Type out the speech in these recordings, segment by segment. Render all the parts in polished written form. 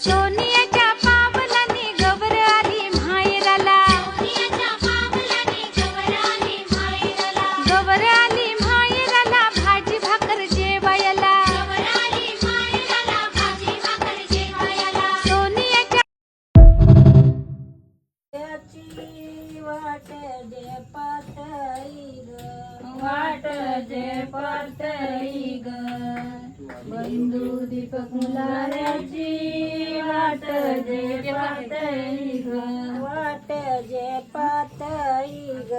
सोनियाच्या पावलाने गवर आली माहेराला, सोनियाच्या पावलाने गवर आली माहेराला, गवर आली माहेराला भाजी भाकर जेवायला, गवर आली माहेराला भाजी भाकर जेवायला. सोनियाच्या वाट जे पातळी ग, वाट जे पातळी ग, बंधू दीपक मुलाऱ्याची वाट जे पातळी ग, वाट जे पातळी ग,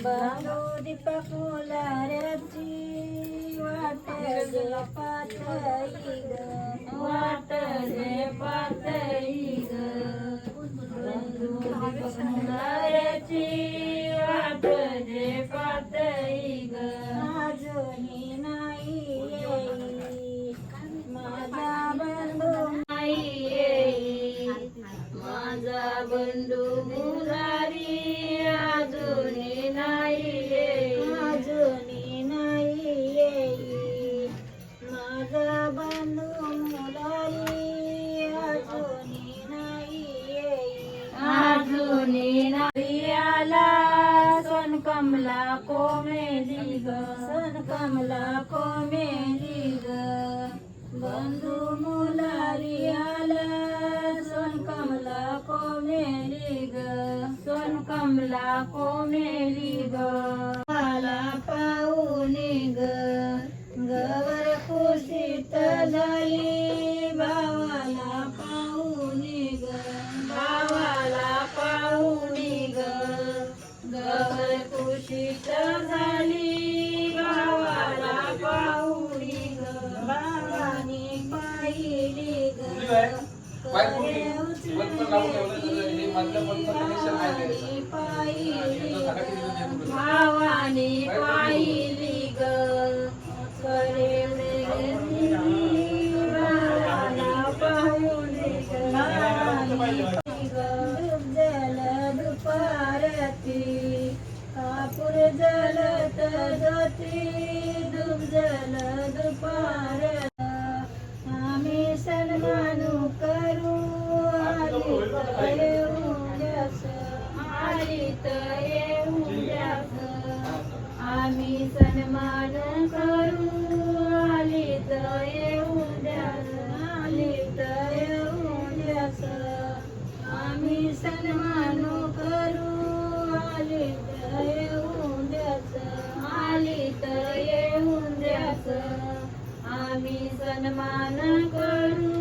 बंधू दीपक मुलाऱ्याची वाट जे पातळी ग, वाट जे पातळी ग, बंधू दीपक मुलाऱ्याची वाट जे पातळी ग. अजूनही नाही येई माझा बंधू, नाही येई माझा बंधू मुरारी, अजूनही नाही येई, अजूनही नाही येई माझा बंधू मुरारी, अजूनही नाही येई. अजूनही नाही आला सोन कमला कोमेली ग, सन कमला कोमेली ग, बंधू मुलारी आला सन कमला कोमेली ग, सोन कमला कोमेली ग. मला पाहुणे ग, गवर खुशीत झाली भावाला पाहुणे ग, भावाला पाहुणी ग, गवर खुशीत झाली भावाला पाहुणी ग. भावानी पाहिली ग, भावानी भावानी पाहिली ग, करे भावाला पाहुणी ग. जल दुपारती कापूर जलत जाती, दुब जल दुपार आम्ही सन्मानू करू आली येऊन जस, आली तर येऊन द्यास, आम्ही सन्मान करू आली तर येऊन द्यास, आली तर येऊन जस, आम्ही सन्मानू करू आली तर येऊन जस, आली तर येऊन द्यास, आम्ही सन्मान करू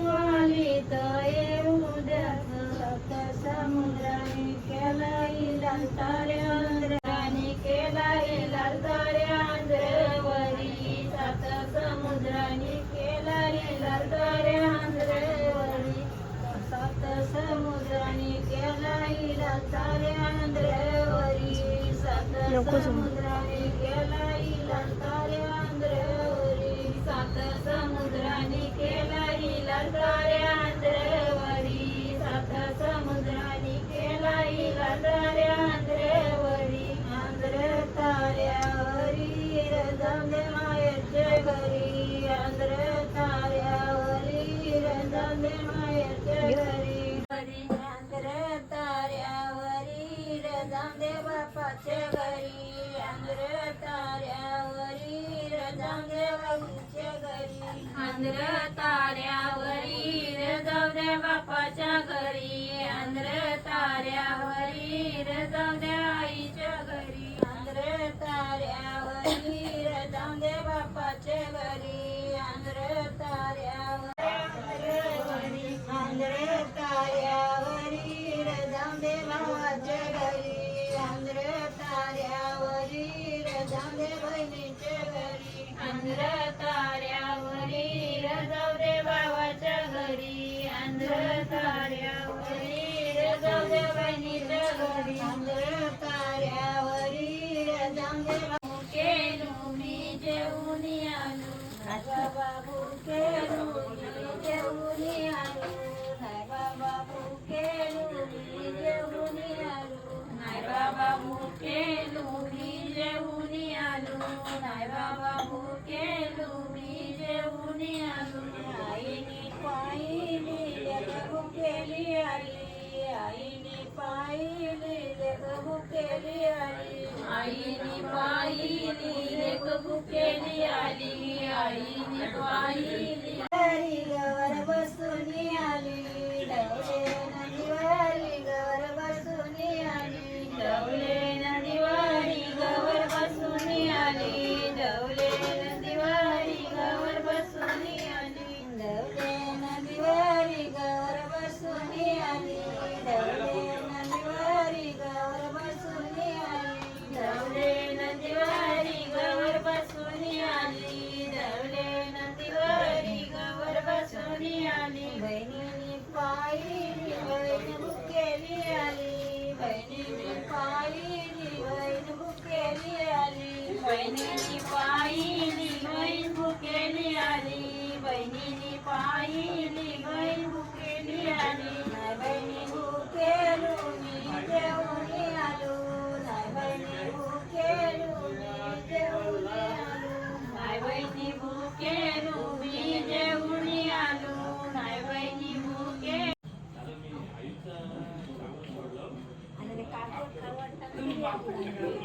आली तर येऊन द्यास. सप्त समुद्राने केला इलाज ताऱ्यांद्राने केला इलाज ताऱ्यांद्रवरी, सात समुद्राने केला इलाज ताऱ्यांद्रवरी, सात समुद्राने केला इलाज ताऱ्यांद्रवरी, सात समुद्राने केला इलाज ताऱ्यांद्रवरी, सात समुद्राने केला इलाज ताऱ्यांद्रवरी, सात समुद्राने केला इलाज ताऱ्यांद्रवरी. आंध्र ताऱ्यावरी रजांदे मायेचे घरी, आंध्र ताऱ्यावरी रजांदे मायेचे घरी, आंध्र ताऱ्यावरी रजांदे बापाचे घरी, आंध्र ताऱ्यावरी रजांदे बाईचे घरी, आंध्र ताऱ्यावरी जाऊ दे बापाच्या घरी, आंध्र ताऱ्यावरी जाऊ दे आईच्या घरी, आंध्र ताऱ्यावरी रजांदे बापाचे घरी, आंध्र ताऱ्यावरी, आंध्र ताऱ्यावरी रजांदे भावाचे घरी, आंध्र ताऱ्यावरी रजांदे बहिणीचे घरी, आंध्र ताऱ्यावरी जाऊ दे भावाच्या घरी, आंध्र ताऱ्यावरी जाऊ दे बहिणीच्या घरी, आंध्र ताऱ्यावरी रजांदे केलू मी जेवून आलो, आईनी पाहिली लेक भुकेली आली आईनी पाहिली वारी गवर बसून आली ढवळे नदीवारी गवर बसून आली ढवळे नदीवारी गवर बसून आली ढवळे नदीवारी गवर बसून आली ढवळे नदीवारी गवर बसून आली ढवळे नदीवारी गवर बसून आली ढवळे नदीवारी गवर बसून आली ढवळे नदीवारी गवर बसून आली बहिणीने पाहिली बहीण भुकेली आली बहिणीने पाहिली बहीण भुकेली आली बहिणीनी पाहिली बहीण भुकेली आली बहिणीनी पाहिली बहीण भुकेली आली नाही बहिणी भुकेलू मी जेवून आलो नाही बहिणी भुकेलू मी जेवून आलो नाही बहिणी भुकेलू मी जेवून आलो नाही बहिणी भुके आणि ते काकड खाऊ वाटतं